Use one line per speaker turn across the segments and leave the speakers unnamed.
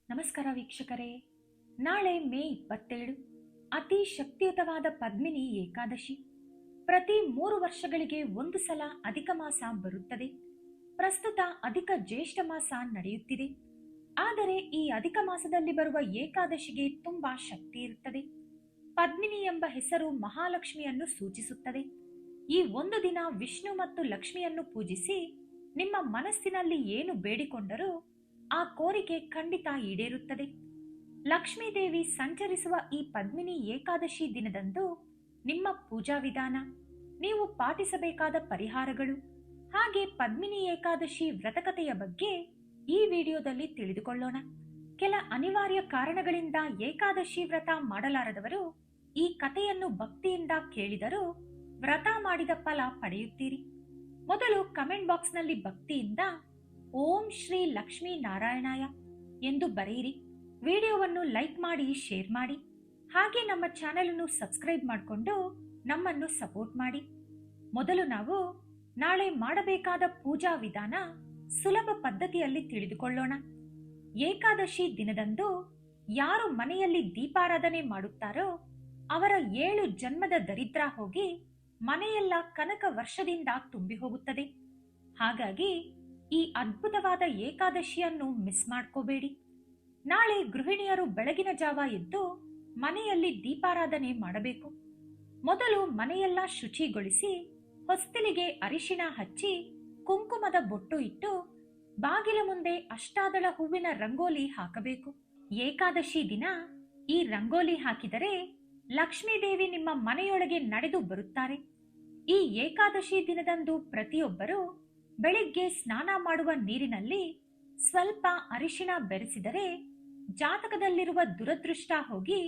ನಮಸ್ಕಾರ ವೀಕ್ಷಕರೇ. ನಾಳೆ ಮೇ 27 ಅತಿ ಶಕ್ತಿಯುತವಾದ ಪದ್ಮಿನಿ ಏಕಾದಶಿ. ಪ್ರತಿ 3 ವರ್ಷಗಳಿಗೆ ಒಂದು ಸಲ ಅಧಿಕ ಮಾಸ ಬರುತ್ತದೆ. ಪ್ರಸ್ತುತ ಅಧಿಕ ಜ್ಯೇಷ್ಠ ಮಾಸ ನಡೆಯುತ್ತಿದೆ. ಆದರೆ ಈ ಅಧಿಕ ಮಾಸದಲ್ಲಿ ಬರುವ ಏಕಾದಶಿಗೆ ತುಂಬಾ ಶಕ್ತಿ ಇರುತ್ತದೆ. ಪದ್ಮಿನಿ ಎಂಬ ಹೆಸರು ಮಹಾಲಕ್ಷ್ಮಿಯನ್ನು ಸೂಚಿಸುತ್ತದೆ. ಈ ಒಂದು ದಿನ ವಿಷ್ಣು ಮತ್ತು ಲಕ್ಷ್ಮಿಯನ್ನು ಪೂಜಿಸಿ ನಿಮ್ಮ ಮನಸ್ಸಿನಲ್ಲಿ ಏನು ಬೇಡಿಕೊಂಡರೂ ಆ ಕೋರಿಕೆ ಖಂಡಿತ ಈಡೇರುತ್ತದೆ. ಲಕ್ಷ್ಮೀ ದೇವಿ ಸಂಚರಿಸುವ ಈ ಪದ್ಮಿನಿ ಏಕಾದಶಿ ದಿನದಂದು ನಿಮ್ಮ ಪೂಜಾ ವಿಧಾನ, ನೀವು ಪಾಟಿಸಬೇಕಾದ ಪರಿಹಾರಗಳು, ಹಾಗೆ ಪದ್ಮಿನಿ ಏಕಾದಶಿ ವ್ರತಕಥೆಯ ಬಗ್ಗೆ ಈ ವಿಡಿಯೋದಲ್ಲಿ ತಿಳಿದುಕೊಳ್ಳೋಣ. ಕೆಲ ಅನಿವಾರ್ಯ ಕಾರಣಗಳಿಂದ ಏಕಾದಶಿ ವ್ರತ ಮಾಡಲಾರದವರು ಈ ಕಥೆಯನ್ನು ಭಕ್ತಿಯಿಂದ ಕೇಳಿದರೂ ವ್ರತ ಮಾಡಿದ ಫಲ ಪಡೆಯುತ್ತೀರಿ. ಮೊದಲು ಕಮೆಂಟ್ ಬಾಕ್ಸ್ನಲ್ಲಿ ಭಕ್ತಿಯಿಂದ ಓಂ ಶ್ರೀ ಲಕ್ಷ್ಮೀ ನಾರಾಯಣಾಯ ಎಂದು ಬರೆಯಿರಿ. ವಿಡಿಯೋವನ್ನು ಲೈಕ್ ಮಾಡಿ, ಶೇರ್ ಮಾಡಿ, ಹಾಗೆ ನಮ್ಮ ಚಾನೆಲ್ ಅನ್ನು ಸಬ್ಸ್ಕ್ರೈಬ್ ಮಾಡಿಕೊಂಡು ನಮ್ಮನ್ನು ಸಪೋರ್ಟ್ ಮಾಡಿ. ಮೊದಲು ನಾವು ನಾಳೆ ಮಾಡಬೇಕಾದ ಪೂಜಾ ವಿಧಾನ ಸುಲಭ ಪದ್ಧತಿಯಲ್ಲಿ ತಿಳಿದುಕೊಳ್ಳೋಣ. ಏಕಾದಶಿ ದಿನದಂದು ಯಾರು ಮನೆಯಲ್ಲಿ ದೀಪಾರಾಧನೆ ಮಾಡುತ್ತಾರೋ ಅವರ 7 ಜನ್ಮದ ದರಿದ್ರ ಹೋಗಿ ಮನೆಯೆಲ್ಲ ಕನಕ ವರ್ಷದಿಂದ ತುಂಬಿ ಹೋಗುತ್ತದೆ. ಹಾಗಾಗಿ ಈ ಅದ್ಭುತವಾದ ಏಕಾದಶಿಯನ್ನು ಮಿಸ್ ಮಾಡ್ಕೋಬೇಡಿ. ನಾಳೆ ಗೃಹಿಣಿಯರು ಬೆಳಗಿನ ಜಾವ ಎದ್ದು ಮನೆಯಲ್ಲಿ ದೀಪಾರಾಧನೆ ಮಾಡಬೇಕು. ಮೊದಲು ಮನೆಯೆಲ್ಲ ಶುಚಿಗೊಳಿಸಿ ಹೊಸ್ತಿಲಿಗೆ ಅರಿಶಿಣ ಹಚ್ಚಿ ಕುಂಕುಮದ ಬೊಟ್ಟು ಇಟ್ಟು ಬಾಗಿಲ ಮುಂದೆ ಅಷ್ಟಾದಳ ಹೂವಿನ ರಂಗೋಲಿ ಹಾಕಬೇಕು. ಏಕಾದಶಿ ದಿನ ಈ ರಂಗೋಲಿ ಹಾಕಿದರೆ ಲಕ್ಷ್ಮೀ ದೇವಿ ನಿಮ್ಮ ಮನೆಯೊಳಗೆ ನಡೆದು ಬರುತ್ತಾರೆ. ಈ ಏಕಾದಶಿ ದಿನದಂದು ಪ್ರತಿಯೊಬ್ಬರು ಬೆಳಿಗ್ಗೆ ಸ್ನಾನ ಮಾಡುವ ನೀರಿನಲ್ಲಿ ಸ್ವಲ್ಪ ಅರಿಶಿಣ ಬೆರೆಸಿದರೆ ಜಾತಕದಲ್ಲಿರುವ ದುರದೃಷ್ಟ ಹೋಗಿ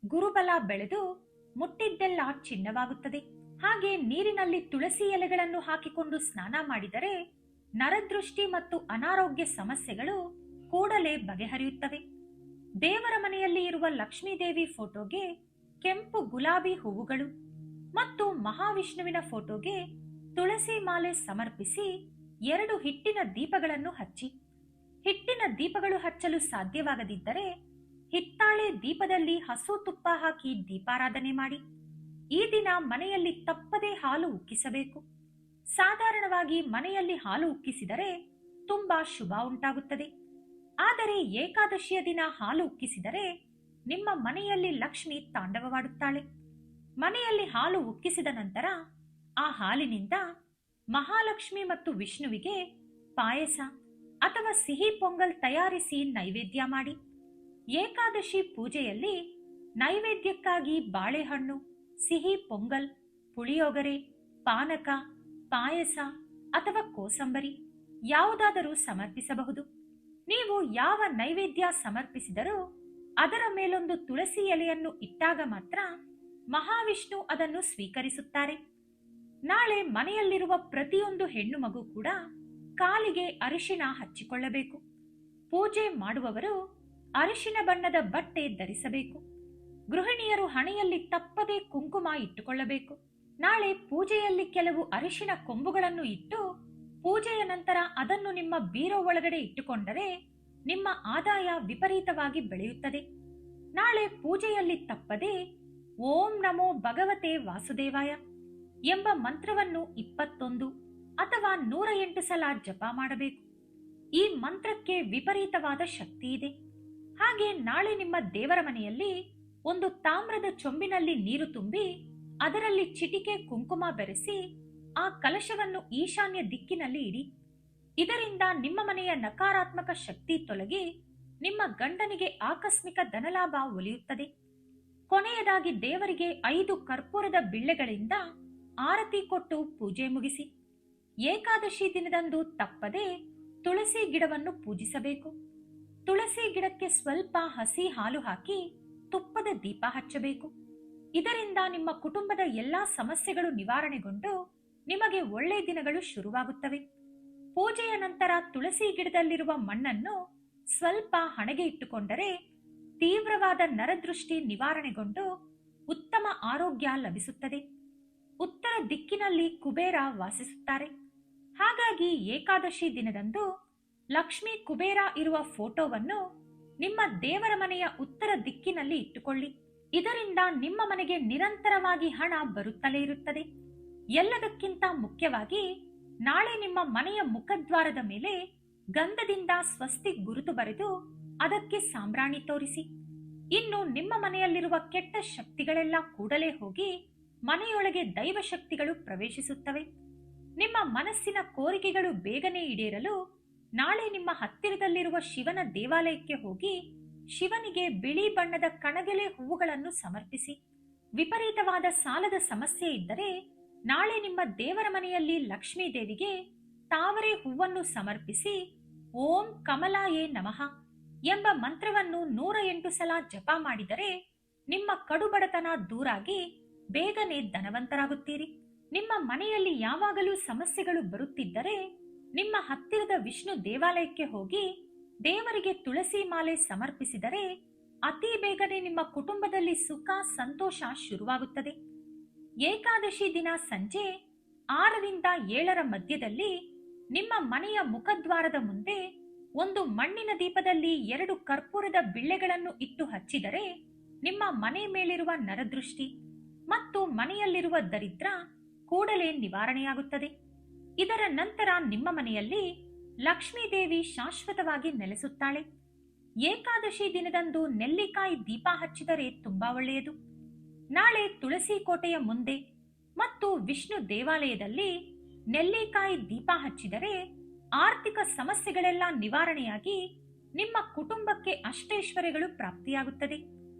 ಗುರುಬಲ ಬೆಳೆದು ಮುಟ್ಟಿದ್ದೆಲ್ಲ ಚಿನ್ನವಾಗುತ್ತದೆ. ಹಾಗೆ ನೀರಿನಲ್ಲಿ ತುಳಸಿ ಎಲೆಗಳನ್ನು ಹಾಕಿಕೊಂಡು ಸ್ನಾನ ಮಾಡಿದರೆ ನರದೃಷ್ಟಿ ಮತ್ತು ಅನಾರೋಗ್ಯ ಸಮಸ್ಯೆಗಳು ಕೂಡಲೇ ಬಗೆಹರಿಯುತ್ತವೆ. ದೇವರ ಮನೆಯಲ್ಲಿ ಇರುವ ಲಕ್ಷ್ಮೀ ದೇವಿ ಫೋಟೋಗೆ ಕೆಂಪು ಗುಲಾಬಿ ಹೂವುಗಳು ಮತ್ತು ಮಹಾವಿಷ್ಣುವಿನ ಫೋಟೋಗೆ ತುಳಸಿ ಮಾಲೆ ಸಮರ್ಪಿಸಿ 2 ಹಿಟ್ಟಿನ ದೀಪಗಳನ್ನು ಹಚ್ಚಿ. ಹಿಟ್ಟಿನ ದೀಪಗಳು ಹಚ್ಚಲು ಸಾಧ್ಯವಾಗದಿದ್ದರೆ ಹಿತ್ತಾಳೆ ದೀಪದಲ್ಲಿ ಹಸು ತುಪ್ಪ ಹಾಕಿ ದೀಪಾರಾಧನೆ ಮಾಡಿ. ಈ ದಿನ ಮನೆಯಲ್ಲಿ ತಪ್ಪದೇ ಹಾಲು ಉಕ್ಕಿಸಬೇಕು. ಸಾಧಾರಣವಾಗಿ ಮನೆಯಲ್ಲಿ ಹಾಲು ಉಕ್ಕಿಸಿದರೆ ತುಂಬಾ ಶುಭ ಉಂಟಾಗುತ್ತದೆ. ಆದರೆ ಏಕಾದಶಿಯ ದಿನ ಹಾಲು ಉಕ್ಕಿಸಿದರೆ ನಿಮ್ಮ ಮನೆಯಲ್ಲಿ ಲಕ್ಷ್ಮಿ ತಾಂಡವವಾಡುತ್ತಾಳೆ. ಮನೆಯಲ್ಲಿ ಹಾಲು ಉಕ್ಕಿಸಿದ ನಂತರ ಆ ಹಾಲಿನಿಂದ ಮಹಾಲಕ್ಷ್ಮಿ ಮತ್ತು ವಿಷ್ಣುವಿಗೆ ಪಾಯಸ ಅಥವಾ ಸಿಹಿ ಪೊಂಗಲ್ ತಯಾರಿಸಿ ನೈವೇದ್ಯ ಮಾಡಿ. ಏಕಾದಶಿ ಪೂಜೆಯಲ್ಲಿ ನೈವೇದ್ಯಕ್ಕಾಗಿ ಬಾಳೆಹಣ್ಣು, ಸಿಹಿ ಪೊಂಗಲ್, ಪುಳಿಯೋಗರೆ, ಪಾನಕ, ಪಾಯಸ ಅಥವಾ ಕೋಸಂಬರಿ ಯಾವುದಾದರೂ ಸಮರ್ಪಿಸಬಹುದು. ನೀವು ಯಾವ ನೈವೇದ್ಯ ಸಮರ್ಪಿಸಿದರೂ ಅದರ ಮೇಲೊಂದು ತುಳಸಿ ಎಲೆಯನ್ನು ಇಟ್ಟಾಗ ಮಾತ್ರ ಮಹಾವಿಷ್ಣು ಅದನ್ನು ಸ್ವೀಕರಿಸುತ್ತಾರೆ. ನಾಳೆ ಮನೆಯಲ್ಲಿರುವ ಪ್ರತಿಯೊಂದು ಹೆಣ್ಣು ಮಗು ಕೂಡ ಕಾಲಿಗೆ ಅರಿಶಿಣ ಹಚ್ಚಿಕೊಳ್ಳಬೇಕು. ಪೂಜೆ ಮಾಡುವವರು ಅರಿಶಿಣ ಬಣ್ಣದ ಬಟ್ಟೆ ಧರಿಸಬೇಕು. ಗೃಹಿಣಿಯರು ಹಣೆಯಲ್ಲಿ ತಪ್ಪದೇ ಕುಂಕುಮ ಇಟ್ಟುಕೊಳ್ಳಬೇಕು. ನಾಳೆ ಪೂಜೆಯಲ್ಲಿ ಕೆಲವು ಅರಿಶಿಣ ಕೊಂಬುಗಳನ್ನು ಇಟ್ಟು ಪೂಜೆಯ ನಂತರ ಅದನ್ನು ನಿಮ್ಮ ಬೀರೋ ಒಳಗಡೆ ಇಟ್ಟುಕೊಂಡರೆ ನಿಮ್ಮ ಆದಾಯ ವಿಪರೀತವಾಗಿ ಬೆಳೆಯುತ್ತದೆ. ನಾಳೆ ಪೂಜೆಯಲ್ಲಿ ತಪ್ಪದೆ ಓಂ ನಮೋ ಭಗವತೆ ವಾಸುದೇವಾಯ ಎಂಬ ಮಂತ್ರವನ್ನು 21 ಅಥವಾ 108 ಸಲ ಜಪ ಮಾಡಬೇಕು. ಈ ಮಂತ್ರಕ್ಕೆ ವಿಪರೀತವಾದ ಶಕ್ತಿ ಇದೆ. ಹಾಗೆ ನಾಳೆ ನಿಮ್ಮ ದೇವರ ಮನೆಯಲ್ಲಿ ಒಂದು ತಾಮ್ರದ ಚೊಂಬಿನಲ್ಲಿ ನೀರು ತುಂಬಿ ಅದರಲ್ಲಿ ಚಿಟಿಕೆ ಕುಂಕುಮ ಬೆರೆಸಿ ಆ ಕಲಶವನ್ನು ಈಶಾನ್ಯ ದಿಕ್ಕಿನಲ್ಲಿ ಇಡಿ. ಇದರಿಂದ ನಿಮ್ಮ ಮನೆಯ ನಕಾರಾತ್ಮಕ ಶಕ್ತಿ ತೊಲಗಿ ನಿಮ್ಮ ಗಂಡನಿಗೆ ಆಕಸ್ಮಿಕ ಧನಲಾಭ ಒಲಿಯುತ್ತದೆ. ಕೊನೆಯದಾಗಿ ದೇವರಿಗೆ 5 ಕರ್ಪೂರದ ಬಿಳ್ಳೆಗಳಿಂದ ಆರತಿ ಕೊಟ್ಟು ಪೂಜೆ ಮುಗಿಸಿ. ಏಕಾದಶಿ ದಿನದಂದು ತಪ್ಪದೆ ತುಳಸಿ ಗಿಡವನ್ನು ಪೂಜಿಸಬೇಕು. ತುಳಸಿ ಗಿಡಕ್ಕೆ ಸ್ವಲ್ಪ ಹಸಿ ಹಾಲು ಹಾಕಿ ತುಪ್ಪದ ದೀಪ ಹಚ್ಚಬೇಕು. ಇದರಿಂದ ನಿಮ್ಮ ಕುಟುಂಬದ ಎಲ್ಲಾ ಸಮಸ್ಯೆಗಳು ನಿವಾರಣೆಗೊಂಡು ನಿಮಗೆ ಒಳ್ಳೆ ದಿನಗಳು ಶುರುವಾಗುತ್ತವೆ. ಪೂಜೆಯ ನಂತರ ತುಳಸಿ ಗಿಡದಲ್ಲಿರುವ ಮಣ್ಣನ್ನು ಸ್ವಲ್ಪ ಹಣೆಗೆ ಇಟ್ಟುಕೊಂಡರೆ ತೀವ್ರವಾದ ನರದೃಷ್ಟಿ ನಿವಾರಣೆಗೊಂಡು ಉತ್ತಮ ಆರೋಗ್ಯ ಲಭಿಸುತ್ತದೆ. ಉತ್ತರ ದಿಕ್ಕಿನಲ್ಲಿ ಕುಬೇರ ವಾಸಿಸುತ್ತಾರೆ. ಹಾಗಾಗಿ ಏಕಾದಶಿ ದಿನದಂದು ಲಕ್ಷ್ಮೀ ಕುಬೇರ ಇರುವ ಫೋಟೋವನ್ನು ನಿಮ್ಮ ದೇವರ ಮನೆಯ ಉತ್ತರ ದಿಕ್ಕಿನಲ್ಲಿ ಇಟ್ಟುಕೊಳ್ಳಿ. ಇದರಿಂದ ನಿಮ್ಮ ಮನೆಗೆ ನಿರಂತರವಾಗಿ ಹಣ ಬರುತ್ತಲೇ ಇರುತ್ತದೆ. ಎಲ್ಲದಕ್ಕಿಂತ ಮುಖ್ಯವಾಗಿ ನಾಳೆ ನಿಮ್ಮ ಮನೆಯ ಮುಖದ್ವಾರದ ಮೇಲೆ ಗಂಧದಿಂದ ಸ್ವಸ್ತಿ ಗುರುತು ಬರೆದು ಅದಕ್ಕೆ ಸಾಂಬ್ರಾಣಿ ತೋರಿಸಿ. ಇನ್ನು ನಿಮ್ಮ ಮನೆಯಲ್ಲಿರುವ ಕೆಟ್ಟ ಶಕ್ತಿಗಳೆಲ್ಲ ಕೂಡಲೇ ಹೋಗಿ ಮನೆಯೊಳಗೆ ದೈವ ಶಕ್ತಿಗಳು ಪ್ರವೇಶಿಸುತ್ತವೆ. ನಿಮ್ಮ ಮನಸ್ಸಿನ ಕೋರಿಕೆಗಳು ಬೇಗನೆ ಈಡೇರಲು ನಾಳೆ ನಿಮ್ಮ ಹತ್ತಿರದಲ್ಲಿರುವ ಶಿವನ ದೇವಾಲಯಕ್ಕೆ ಹೋಗಿ ಶಿವನಿಗೆ ಬಿಳಿ ಬಣ್ಣದ ಕಣಗೆಲೆ ಹೂವುಗಳನ್ನು ಸಮರ್ಪಿಸಿ. ವಿಪರೀತವಾದ ಸಾಲದ ಸಮಸ್ಯೆ ಇದ್ದರೆ ನಾಳೆ ನಿಮ್ಮ ದೇವರ ಮನೆಯಲ್ಲಿ ಲಕ್ಷ್ಮೀ ದೇವಿಗೆ ತಾವರೆ ಹೂವನ್ನು ಸಮರ್ಪಿಸಿ ಓಂ ಕಮಲಾಯೇ ನಮಃ ಎಂಬ ಮಂತ್ರವನ್ನು 108 ಸಲ ಜಪ ಮಾಡಿದರೆ ನಿಮ್ಮ ಕಡುಬಡತನ ದೂರಾಗಿ ಬೇಗನೆ ಧನವಂತರಾಗುತ್ತೀರಿ. ನಿಮ್ಮ ಮನೆಯಲ್ಲಿ ಯಾವಾಗಲೂ ಸಮಸ್ಯೆಗಳು ಬರುತ್ತಿದ್ದರೆ ನಿಮ್ಮ ಹತ್ತಿರದ ವಿಷ್ಣು ದೇವಾಲಯಕ್ಕೆ ಹೋಗಿ ದೇವರಿಗೆ ತುಳಸಿ ಮಾಲೆ ಸಮರ್ಪಿಸಿದರೆ ಅತಿ ಬೇಗನೆ ನಿಮ್ಮ ಕುಟುಂಬದಲ್ಲಿ ಸುಖ ಸಂತೋಷ ಶುರುವಾಗುತ್ತದೆ. ಏಕಾದಶಿ ದಿನ ಸಂಜೆ 6ರಿಂದ 7ರ ಮಧ್ಯದಲ್ಲಿ ನಿಮ್ಮ ಮನೆಯ ಮುಖದ್ವಾರದ ಮುಂದೆ ಒಂದು ಮಣ್ಣಿನ ದೀಪದಲ್ಲಿ 2 ಕರ್ಪೂರದ ಬಿಳ್ಳೆಗಳನ್ನು ಇಟ್ಟು ಹಚ್ಚಿದರೆ ನಿಮ್ಮ ಮನೆ ಮೇಲಿರುವ ನರದೃಷ್ಟಿ ಮತ್ತು ಮನೆಯಲ್ಲಿರುವ ದರಿದ್ರ ಕೂಡಲೇ ನಿವಾರಣೆಯಾಗುತ್ತದೆ. ಇದರ ನಂತರ ನಿಮ್ಮ ಮನೆಯಲ್ಲಿ ಲಕ್ಷ್ಮೀ ದೇವಿ ಶಾಶ್ವತವಾಗಿ ನೆಲೆಸುತ್ತಾಳೆ. ಏಕಾದಶಿ ದಿನದಂದು ನೆಲ್ಲಿಕಾಯಿ ದೀಪ ಹಚ್ಚಿದರೆ ತುಂಬಾ ಒಳ್ಳೆಯದು. ನಾಳೆ ತುಳಸಿ ಕೋಟೆಯ ಮುಂದೆ ಮತ್ತು ವಿಷ್ಣು ದೇವಾಲಯದಲ್ಲಿ ನೆಲ್ಲಿಕಾಯಿ ದೀಪ ಹಚ್ಚಿದರೆ ಆರ್ಥಿಕ ಸಮಸ್ಯೆಗಳೆಲ್ಲ ನಿವಾರಣೆಯಾಗಿ ನಿಮ್ಮ ಕುಟುಂಬಕ್ಕೆ ಅಷ್ಟೈಶ್ವರ್ಯಗಳು ಪ್ರಾಪ್ತಿಯಾಗುತ್ತದೆ.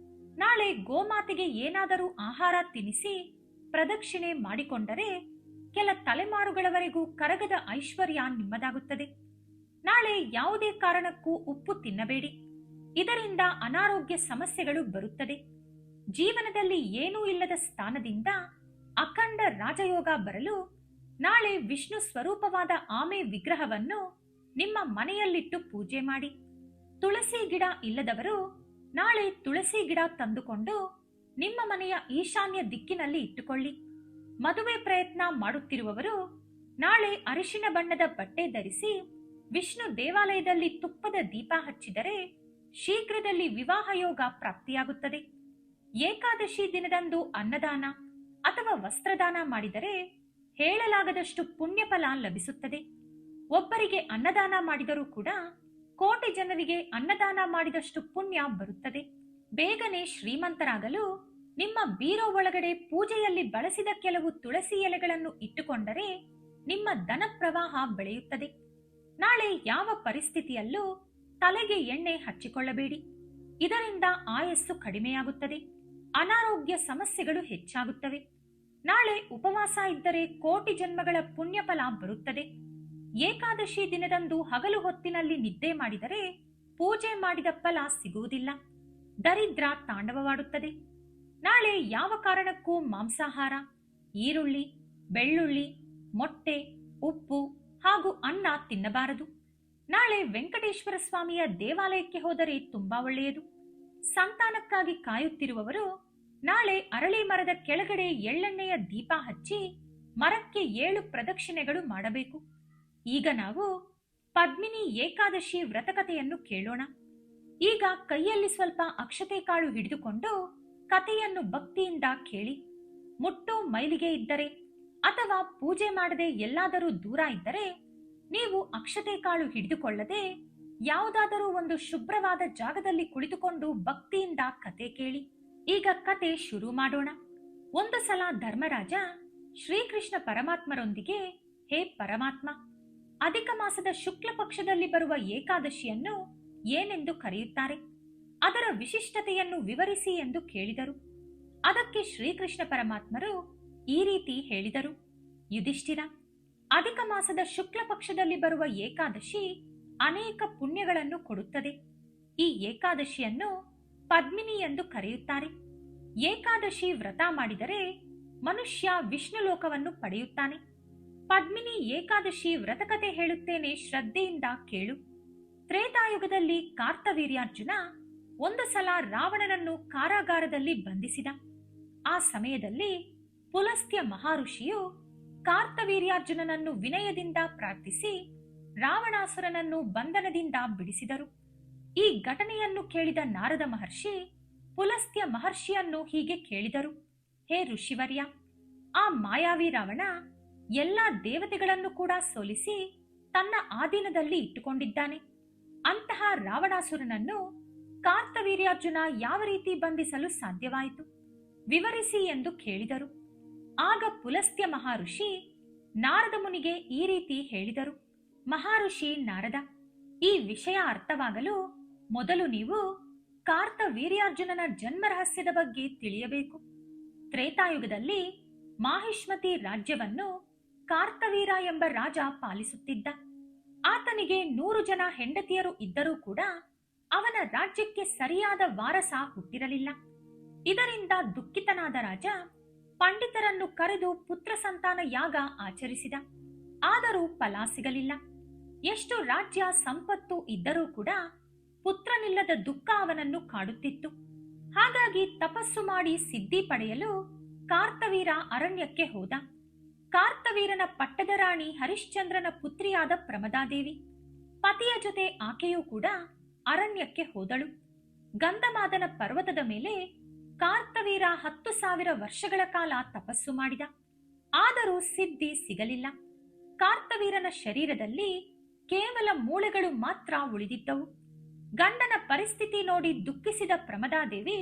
ನಾಳೆ ಗೋಮಾತೆಗೆ ಏನಾದರೂ ಆಹಾರ ತಿನ್ನಿಸಿ ಪ್ರದಕ್ಷಿಣೆ ಮಾಡಿಕೊಂಡರೆ ಕೆಲ ತಲೆಮಾರುಗಳವರೆಗೂ ಕರಗದ ಐಶ್ವರ್ಯ ನಿಮ್ಮದಾಗುತ್ತದೆ. ನಾಳೆ ಯಾವುದೇ ಕಾರಣಕ್ಕೂ ಉಪ್ಪು ತಿನ್ನಬೇಡಿ, ಇದರಿಂದ ಅನಾರೋಗ್ಯ ಸಮಸ್ಯೆಗಳು ಬರುತ್ತದೆ. ಜೀವನದಲ್ಲಿ ಏನೂ ಇಲ್ಲದ ಸ್ಥಾನದಿಂದ ಅಖಂಡ ರಾಜಯೋಗ ಬರಲು ನಾಳೆ ವಿಷ್ಣು ಸ್ವರೂಪವಾದ ಆಮೆ ವಿಗ್ರಹವನ್ನು ನಿಮ್ಮ ಮನೆಯಲ್ಲಿಟ್ಟು ಪೂಜೆ ಮಾಡಿ. ತುಳಸಿ ಗಿಡ ಇಲ್ಲದವರು ನಾಳೆ ತುಳಸಿ ಗಿಡ ತಂದುಕೊಂಡು ನಿಮ್ಮ ಮನೆಯ ಈಶಾನ್ಯ ದಿಕ್ಕಿನಲ್ಲಿ ಇಟ್ಟುಕೊಳ್ಳಿ. ಮದುವೆ ಪ್ರಯತ್ನ ಮಾಡುತ್ತಿರುವವರು ನಾಳೆ ಅರಿಶಿಣ ಬಣ್ಣದ ಬಟ್ಟೆ ಧರಿಸಿ ವಿಷ್ಣು ದೇವಾಲಯದಲ್ಲಿ ತುಪ್ಪದ ದೀಪ ಹಚ್ಚಿದರೆ ಶೀಘ್ರದಲ್ಲಿ ವಿವಾಹ ಯೋಗ ಪ್ರಾಪ್ತಿಯಾಗುತ್ತದೆ. ಏಕಾದಶಿ ದಿನದಂದು ಅನ್ನದಾನ ಅಥವಾ ವಸ್ತ್ರದಾನ ಮಾಡಿದರೆ ಹೇಳಲಾಗದಷ್ಟು ಪುಣ್ಯ ಫಲ ಲಭಿಸುತ್ತದೆ. ಒಬ್ಬರಿಗೆ ಅನ್ನದಾನ ಮಾಡಿದರೂ ಕೂಡ ಕೋಟಿ ಜನರಿಗೆ ಅನ್ನದಾನ ಮಾಡಿದಷ್ಟು ಪುಣ್ಯ ಬರುತ್ತದೆ. ಬೇಗನೆ ಶ್ರೀಮಂತರಾಗಲು ನಿಮ್ಮ ಬೀರೋ ಒಳಗಡೆ ಪೂಜೆಯಲ್ಲಿ ಬಳಸಿದ ಕೆಲವು ತುಳಸಿ ಎಲೆಗಳನ್ನು ಇಟ್ಟುಕೊಂಡರೆ ನಿಮ್ಮ ಧನ ಪ್ರವಾಹ ಬೆಳೆಯುತ್ತದೆ. ನಾಳೆ ಯಾವ ಪರಿಸ್ಥಿತಿಯಲ್ಲೂ ತಲೆಗೆ ಎಣ್ಣೆ ಹಚ್ಚಿಕೊಳ್ಳಬೇಡಿ, ಇದರಿಂದ ಆಯಸ್ಸು ಕಡಿಮೆಯಾಗುತ್ತದೆ, ಅನಾರೋಗ್ಯ ಸಮಸ್ಯೆಗಳು ಹೆಚ್ಚಾಗುತ್ತವೆ. ನಾಳೆ ಉಪವಾಸ ಇದ್ದರೆ ಕೋಟಿ ಜನ್ಮಗಳ ಪುಣ್ಯ ಫಲ ಬರುತ್ತದೆ. ಏಕಾದಶಿ ದಿನದಂದು ಹಗಲು ಹೊತ್ತಿನಲ್ಲಿ ನಿದ್ದೆ ಮಾಡಿದರೆ ಪೂಜೆ ಮಾಡಿದ ಫಲ ಸಿಗುವುದಿಲ್ಲ, ದರಿದ್ರ ತಾಂಡವವಾಡುತ್ತದೆ. ನಾಳೆ ಯಾವ ಕಾರಣಕ್ಕೂ ಮಾಂಸಾಹಾರ, ಈರುಳ್ಳಿ, ಬೆಳ್ಳುಳ್ಳಿ, ಮೊಟ್ಟೆ, ಉಪ್ಪು ಹಾಗೂ ಅನ್ನ ತಿನ್ನಬಾರದು. ನಾಳೆ ವೆಂಕಟೇಶ್ವರ ಸ್ವಾಮಿಯ ದೇವಾಲಯಕ್ಕೆ ಹೋದರೆ ತುಂಬಾ ಒಳ್ಳೆಯದು. ಸಂತಾನಕ್ಕಾಗಿ ಕಾಯುತ್ತಿರುವವರು ನಾಳೆ ಅರಳಿ ಮರದ ಕೆಳಗಡೆ ಎಳ್ಳೆಣ್ಣೆಯ ದೀಪ ಹಚ್ಚಿ ಮರಕ್ಕೆ 7 ಪ್ರದಕ್ಷಿಣೆಗಳು ಮಾಡಬೇಕು. ಈಗ ನಾವು ಪದ್ಮಿನಿ ಏಕಾದಶಿ ವ್ರತಕಥೆಯನ್ನು ಕೇಳೋಣ. ಈಗ ಕೈಯಲ್ಲಿ ಸ್ವಲ್ಪ ಅಕ್ಷತೆ ಕಾಳು ಹಿಡಿದುಕೊಂಡು ಕಥೆಯನ್ನು ಭಕ್ತಿಯಿಂದ ಕೇಳಿ. ಮುಟ್ಟು ಮೈಲಿಗೆ ಇದ್ದರೆ ಅಥವಾ ಪೂಜೆ ಮಾಡದೆ ಎಲ್ಲಾದರೂ ದೂರ ಇದ್ದರೆ ನೀವು ಅಕ್ಷತೆ ಕಾಳು ಹಿಡಿದುಕೊಳ್ಳದೆ ಯಾವುದಾದರೂ ಒಂದು ಶುಭ್ರವಾದ ಜಾಗದಲ್ಲಿ ಕುಳಿತುಕೊಂಡು ಭಕ್ತಿಯಿಂದ ಕತೆ ಕೇಳಿ. ಈಗ ಕತೆ ಶುರು ಮಾಡೋಣ. ಒಂದು ಸಲ ಧರ್ಮರಾಜ ಶ್ರೀಕೃಷ್ಣ ಪರಮಾತ್ಮರೊಂದಿಗೆ, ಹೇ ಪರಮಾತ್ಮ, ಅಧಿಕ ಮಾಸದ ಶುಕ್ಲ ಪಕ್ಷದಲ್ಲಿ ಬರುವ ಏಕಾದಶಿಯನ್ನು ಏನೆಂದು ಕರೆಯುತ್ತಾರೆ, ಅದರ ವಿಶಿಷ್ಟತೆಯನ್ನು ವಿವರಿಸಿ ಎಂದು ಕೇಳಿದರು. ಅದಕ್ಕೆ ಶ್ರೀಕೃಷ್ಣ ಪರಮಾತ್ಮರು ಈ ರೀತಿ ಹೇಳಿದರು. ಯುಧಿಷ್ಠಿರ, ಅಧಿಕ ಮಾಸದ ಶುಕ್ಲ ಪಕ್ಷದಲ್ಲಿ ಬರುವ ಏಕಾದಶಿ ಅನೇಕ ಪುಣ್ಯಗಳನ್ನು ಕೊಡುತ್ತದೆ. ಈ ಏಕಾದಶಿಯನ್ನು ಪದ್ಮಿನಿ ಎಂದು ಕರೆಯುತ್ತಾರೆ. ಏಕಾದಶಿ ವ್ರತ ಮಾಡಿದರೆ ಮನುಷ್ಯ ವಿಷ್ಣು ಲೋಕವನ್ನು ಪಡೆಯುತ್ತಾನೆ. ಪದ್ಮಿನಿ ಏಕಾದಶಿ ವ್ರತಕತೆ ಹೇಳುತ್ತೇನೆ, ಶ್ರದ್ಧೆಯಿಂದ ಕೇಳು. ತ್ರೇತಾಯುಗದಲ್ಲಿ ಕಾರ್ತವೀರ್ಯಾರ್ಜುನ ಒಂದು ಸಲ ರಾವಣನನ್ನು ಕಾರಾಗಾರದಲ್ಲಿ ಬಂಧಿಸಿದ. ಆ ಸಮಯದಲ್ಲಿ ಪುಲಸ್ತ್ಯ ಮಹಾಋಷಿಯು ಕಾರ್ತವೀರ್ಯಾರ್ಜುನನನ್ನು ವಿನಯದಿಂದ ಪ್ರಾರ್ಥಿಸಿ ರಾವಣಾಸುರನನ್ನು ಬಂಧನದಿಂದ ಬಿಡಿಸಿದರು. ಈ ಘಟನೆಯನ್ನು ಕೇಳಿದ ನಾರದ ಮಹರ್ಷಿ ಪುಲಸ್ತ್ಯ ಮಹರ್ಷಿಯನ್ನು ಹೀಗೆ ಕೇಳಿದರು. ಹೇ ಋಷಿವರ್ಯ, ಆ ಮಾಯಾವಿ ರಾವಣ ಎಲ್ಲಾ ದೇವತೆಗಳನ್ನು ಕೂಡ ಸೋಲಿಸಿ ತನ್ನ ಆಧೀನದಲ್ಲಿ ಇಟ್ಟುಕೊಂಡಿದ್ದಾನೆ. ಅಂತಹ ರಾವಣಾಸುರನನ್ನು ಕಾರ್ತವೀರ್ಯಾರ್ಜುನ ಯಾವ ರೀತಿ ಬಂಧಿಸಲು ಸಾಧ್ಯವಾಯಿತು, ವಿವರಿಸಿ ಎಂದು ಕೇಳಿದರು. ಆಗ ಪುಲಸ್ತ್ಯ ಮಹರ್ಷಿ ನಾರದ ಮುನಿಗೆ ಈ ರೀತಿ ಹೇಳಿದರು. ಮಹರ್ಷಿ ನಾರದ, ಈ ವಿಷಯ ಅರ್ಥವಾಗಲು ಮೊದಲು ನೀವು ಕಾರ್ತವೀರ್ಯಾರ್ಜುನನ ಜನ್ಮ ರಹಸ್ಯದ ಬಗ್ಗೆ ತಿಳಿಯಬೇಕು. ತ್ರೇತಾಯುಗದಲ್ಲಿ ಮಾಹಿಷ್ಮತಿ ರಾಜ್ಯವನ್ನು ಕಾರ್ತವೀರ ಎಂಬ ರಾಜ ಪಾಲಿಸುತ್ತಿದ್ದ. ಆತನಿಗೆ 100 ಜನ ಹೆಂಡತಿಯರು ಇದ್ದರೂ ಕೂಡ ಅವನ ರಾಜ್ಯಕ್ಕೆ ಸರಿಯಾದ ವಾರಸ ಹುಟ್ಟಿರಲಿಲ್ಲ. ಇದರಿಂದ ದುಃಖಿತನಾದ ರಾಜ ಪಂಡಿತರನ್ನು ಕರೆದು ಪುತ್ರ ಸಂತಾನ ಯಾಗ ಆಚರಿಸಿದ. ಆದರೂ ಫಲ ಸಿಗಲಿಲ್ಲ. ಎಷ್ಟು ರಾಜ್ಯ ಸಂಪತ್ತು ಇದ್ದರೂ ಕೂಡ ಪುತ್ರನಿಲ್ಲದ ದುಃಖ ಅವನನ್ನು ಕಾಡುತ್ತಿತ್ತು. ಹಾಗಾಗಿ ತಪಸ್ಸು ಮಾಡಿ ಸಿದ್ಧಿ ಪಡೆಯಲು ಕಾರ್ತವೀರ ಅರಣ್ಯಕ್ಕೆ ಹೋದ. ಕಾರ್ತವೀರನ ಪಟ್ಟದ ರಾಣಿ ಹರಿಶ್ಚಂದ್ರನ ಪುತ್ರಿಯಾದ ಪ್ರಮದಾದೇವಿ, ಪತಿಯ ಜೊತೆ ಆಕೆಯೂ ಕೂಡ ಅರಣ್ಯಕ್ಕೆ ಹೋದಳು. ಗಂಧಮಾದನ ಪರ್ವತದ ಮೇಲೆ ಕಾರ್ತವೀರ 10,000 ವರ್ಷಗಳ ಕಾಲ ತಪಸ್ಸು ಮಾಡಿದ. ಆದರೂ ಸಿದ್ಧಿ ಸಿಗಲಿಲ್ಲ. ಕಾರ್ತವೀರನ ಶರೀರದಲ್ಲಿ ಕೇವಲ ಮೂಳೆಗಳು ಮಾತ್ರ ಉಳಿದಿದ್ದವು. ಗಂಡನ ಪರಿಸ್ಥಿತಿ ನೋಡಿ ದುಃಖಿಸಿದ ಪ್ರಮದಾದೇವಿ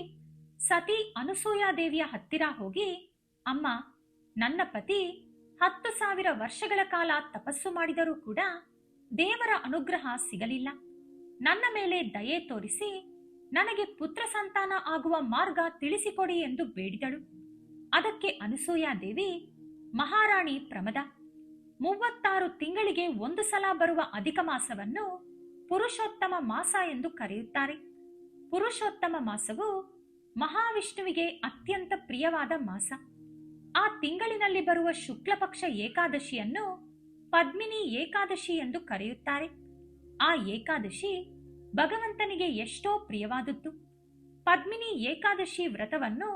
ಸತಿ ಅನಸೂಯಾದೇವಿಯ ಹತ್ತಿರ ಹೋಗಿ, ಅಮ್ಮ, ನನ್ನ ಪತಿ 10,000 ವರ್ಷಗಳ ಕಾಲ ತಪಸ್ಸು ಮಾಡಿದರೂ ಕೂಡ ದೇವರ ಅನುಗ್ರಹ ಸಿಗಲಿಲ್ಲ. ನನ್ನ ಮೇಲೆ ದಯೆ ತೋರಿಸಿ ನನಗೆ ಪುತ್ರ ಸಂತಾನ ಆಗುವ ಮಾರ್ಗ ತಿಳಿಸಿಕೊಡಿ ಎಂದು ಬೇಡಿದಳು. ಅದಕ್ಕೆ ಅನಸೂಯಾದೇವಿ, ಮಹಾರಾಣಿ ಪ್ರಮದ, 36 ತಿಂಗಳಿಗೆ ಒಂದು ಸಲ ಬರುವ ಅಧಿಕ ಮಾಸವನ್ನು ಪುರುಷೋತ್ತಮ ಮಾಸ ಎಂದು ಕರೆಯುತ್ತಾರೆ. ಪುರುಷೋತ್ತಮ ಮಾಸವು ಮಹಾವಿಷ್ಣುವಿಗೆ ಅತ್ಯಂತ ಪ್ರಿಯವಾದ ಮಾಸ. ಆ ತಿಂಗಳಿನಲ್ಲಿ ಬರುವ ಶುಕ್ಲ ಪಕ್ಷ ಏಕಾದಶಿಯನ್ನು ಪದ್ಮಿನಿ ಏಕಾದಶಿ ಎಂದು ಕರೆಯುತ್ತಾರೆ. ಆ ಏಕಾದಶಿ ಭಗವಂತನಿಗೆ ಎಷ್ಟೋ ಪ್ರಿಯವಾದದ್ದು. ಪದ್ಮಿನಿ ಏಕಾದಶಿ ವ್ರತವನ್ನು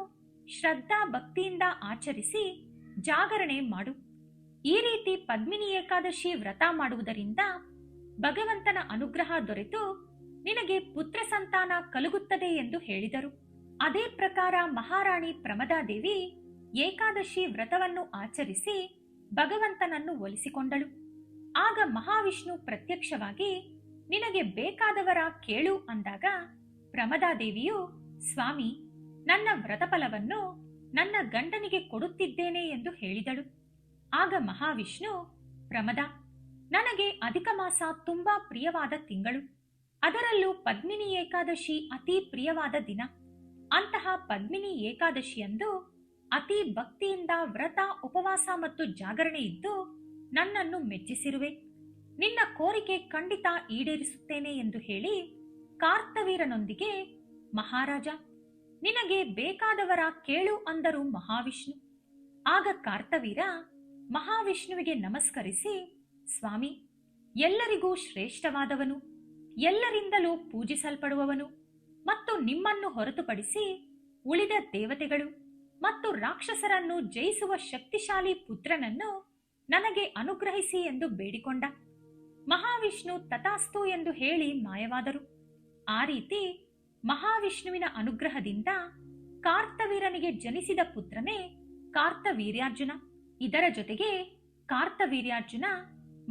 ಶ್ರದ್ಧಾ ಭಕ್ತಿಯಿಂದ ಆಚರಿಸಿ ಜಾಗರಣೆ ಮಾಡು. ಈ ರೀತಿ ಪದ್ಮಿನಿ ಏಕಾದಶಿ ವ್ರತ ಮಾಡುವುದರಿಂದ ಭಗವಂತನ ಅನುಗ್ರಹ ದೊರೆತು ನಿನಗೆ ಪುತ್ರ ಸಂತಾನ ಕಲುಗುತ್ತದೆ ಎಂದು ಹೇಳಿದರು. ಅದೇ ಪ್ರಕಾರ ಮಹಾರಾಣಿ ಪ್ರಮದಾದೇವಿ ಏಕಾದಶಿ ವ್ರತವನ್ನು ಆಚರಿಸಿ ಭಗವಂತನನ್ನು ಒಲಿಸಿಕೊಂಡಳು. ಆಗ ಮಹಾವಿಷ್ಣು ಪ್ರತ್ಯಕ್ಷವಾಗಿ ನಿನಗೆ ಬೇಕಾದವರ ಕೇಳು ಅಂದಾಗ ಪ್ರಮದಾದೇವಿಯು, ಸ್ವಾಮಿ, ನನ್ನ ವ್ರತಫಲವನ್ನು ನನ್ನ ಗಂಡನಿಗೆ ಕೊಡುತ್ತಿದ್ದೇನೆ ಎಂದು ಹೇಳಿದಳು. ಆಗ ಮಹಾವಿಷ್ಣು, ಪ್ರಮದ, ನನಗೆ ಅಧಿಕ ಮಾಸ ತುಂಬಾ ಪ್ರಿಯವಾದ ತಿಂಗಳು. ಅದರಲ್ಲೂ ಪದ್ಮಿನಿ ಏಕಾದಶಿ ಅತಿ ಪ್ರಿಯವಾದ ದಿನ. ಅಂತಹ ಪದ್ಮಿನಿ ಏಕಾದಶಿಯಂದು ಅತಿ ಭಕ್ತಿಯಿಂದ ವ್ರತ, ಉಪವಾಸ ಮತ್ತು ಜಾಗರಣೆ ಇದ್ದು ನನ್ನನ್ನು ಮೆಚ್ಚಿಸಿರುವೆ. ನಿನ್ನ ಕೋರಿಕೆ ಖಂಡಿತ ಈಡೇರಿಸುತ್ತೇನೆ ಎಂದು ಹೇಳಿ ಕಾರ್ತವೀರನೊಂದಿಗೆ, ಮಹಾರಾಜ, ನಿನಗೆ ಬೇಕಾದವರ ಕೇಳು ಅಂದರು ಮಹಾವಿಷ್ಣು. ಆಗ ಕಾರ್ತವೀರ ಮಹಾವಿಷ್ಣುವಿಗೆ ನಮಸ್ಕರಿಸಿ, ಸ್ವಾಮಿ, ಎಲ್ಲರಿಗೂ ಶ್ರೇಷ್ಠವಾದವನು, ಎಲ್ಲರಿಂದಲೂ ಪೂಜಿಸಲ್ಪಡುವವನು ಮತ್ತು ನಿಮ್ಮನ್ನು ಹೊರತುಪಡಿಸಿ ಉಳಿದ ದೇವತೆಗಳು ಮತ್ತು ರಾಕ್ಷಸರನ್ನು ಜಯಿಸುವ ಶಕ್ತಿಶಾಲಿ ಪುತ್ರನನ್ನು ನನಗೆ ಅನುಗ್ರಹಿಸಿ ಎಂದು ಬೇಡಿಕೊಂಡ. ಮಹಾವಿಷ್ಣು ತಥಾಸ್ತು ಎಂದು ಹೇಳಿ ಮಾಯವಾದರು. ಆ ರೀತಿ ಮಹಾವಿಷ್ಣುವಿನ ಅನುಗ್ರಹದಿಂದ ಕಾರ್ತವೀರನಿಗೆ ಜನಿಸಿದ ಪುತ್ರನೇ ಕಾರ್ತವೀರ್ಯಾರ್ಜುನ. ಇದರ ಜೊತೆಗೆ ಕಾರ್ತವೀರ್ಯಾರ್ಜುನ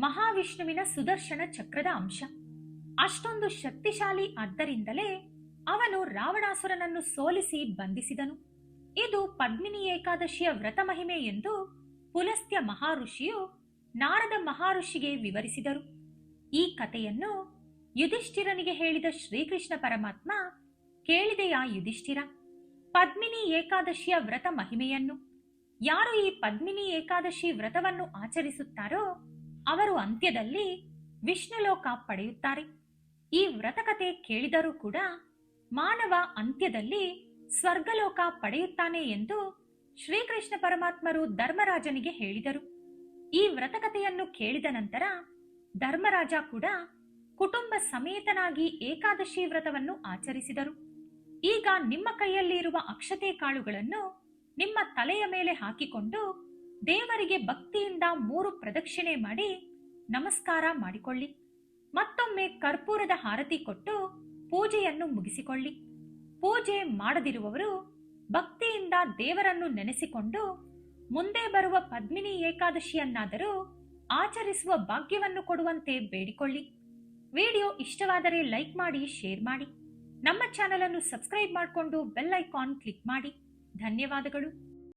ಮಹಾವಿಷ್ಣುವಿನ ಸುದರ್ಶನ ಚಕ್ರದ ಅಂಶ. ಅಷ್ಟೊಂದು ಶಕ್ತಿಶಾಲಿ ಆದ್ದರಿಂದಲೇ ಅವನು ರಾವಣಾಸುರನನ್ನು ಸೋಲಿಸಿ ಬಂಧಿಸಿದನು. ಇದು ಪದ್ಮಿನಿ ಏಕಾದಶಿಯ ವ್ರತ ಮಹಿಮೆ ಎಂದು ಪುಲಸ್ತ್ಯ ಮಹರ್ಷಿಯು ನಾರದ ಮಹರ್ಷಿಗೆ ವಿವರಿಸಿದರು. ಈ ಕಥೆಯನ್ನು ಯುಧಿಷ್ಠಿರನಿಗೆ ಹೇಳಿದ ಶ್ರೀಕೃಷ್ಣ ಪರಮಾತ್ಮ, ಕೇಳಿದೆಯಾ ಯುಧಿಷ್ಠಿರ, ಪದ್ಮಿನಿ ಏಕಾದಶಿಯ ವ್ರತ ಮಹಿಮೆಯನ್ನು? ಯಾರು ಈ ಪದ್ಮಿನಿ ಏಕಾದಶಿ ವ್ರತವನ್ನು ಆಚರಿಸುತ್ತಾರೋ ಅವರು ಅಂತ್ಯದಲ್ಲಿ ವಿಷ್ಣುಲೋಕ ಪಡೆಯುತ್ತಾರೆ. ಈ ವ್ರತಕತೆ ಕೇಳಿದರೂ ಕೂಡ ಮಾನವ ಅಂತ್ಯದಲ್ಲಿ ಸ್ವರ್ಗಲೋಕ ಪಡೆಯುತ್ತಾನೆ ಎಂದು ಶ್ರೀಕೃಷ್ಣ ಪರಮಾತ್ಮರು ಧರ್ಮರಾಜನಿಗೆ ಹೇಳಿದರು. ಈ ವ್ರತಕತೆಯನ್ನು ಕೇಳಿದ ನಂತರ ಧರ್ಮರಾಜ ಕೂಡ ಕುಟುಂಬ ಸಮೇತನಾಗಿ ಏಕಾದಶಿ ವ್ರತವನ್ನು ಆಚರಿಸಿದರು. ಈಗ ನಿಮ್ಮ ಕೈಯಲ್ಲಿ ಇರುವ ಅಕ್ಷತೆ ಕಾಳುಗಳನ್ನು ನಿಮ್ಮ ತಲೆಯ ಮೇಲೆ ಹಾಕಿಕೊಂಡು ದೇವರಿಗೆ ಭಕ್ತಿಯಿಂದ 3 ಪ್ರದಕ್ಷಿಣೆ ಮಾಡಿ ನಮಸ್ಕಾರ ಮಾಡಿಕೊಳ್ಳಿ. ಮತ್ತೊಮ್ಮೆ ಕರ್ಪೂರದ ಹಾರತಿ ಕೊಟ್ಟು ಪೂಜೆಯನ್ನು ಮುಗಿಸಿಕೊಳ್ಳಿ. ಪೂಜೆ ಮಾಡದಿರುವವರು ಭಕ್ತಿಯಿಂದ ದೇವರನ್ನು ನೆನೆಸಿಕೊಂಡು ಮುಂದೆ ಬರುವ ಪದ್ಮಿನಿ ಏಕಾದಶಿಯನ್ನಾದರೂ ಆಚರಿಸುವ ಭಾಗ್ಯವನ್ನು ಕೊಡುವಂತೆ ಬೇಡಿಕೊಳ್ಳಿ. ವಿಡಿಯೋ ಇಷ್ಟವಾದರೆ ಲೈಕ್ ಮಾಡಿ, ಶೇರ್ ಮಾಡಿ. ನಮ್ಮ ಚಾನೆಲ್ ಅನ್ನು ಸಬ್ಸ್ಕ್ರೈಬ್ ಮಾಡಿಕೊಂಡು ಬೆಲ್ ಐಕಾನ್ ಕ್ಲಿಕ್ ಮಾಡಿ. ಧನ್ಯವಾದಗಳು.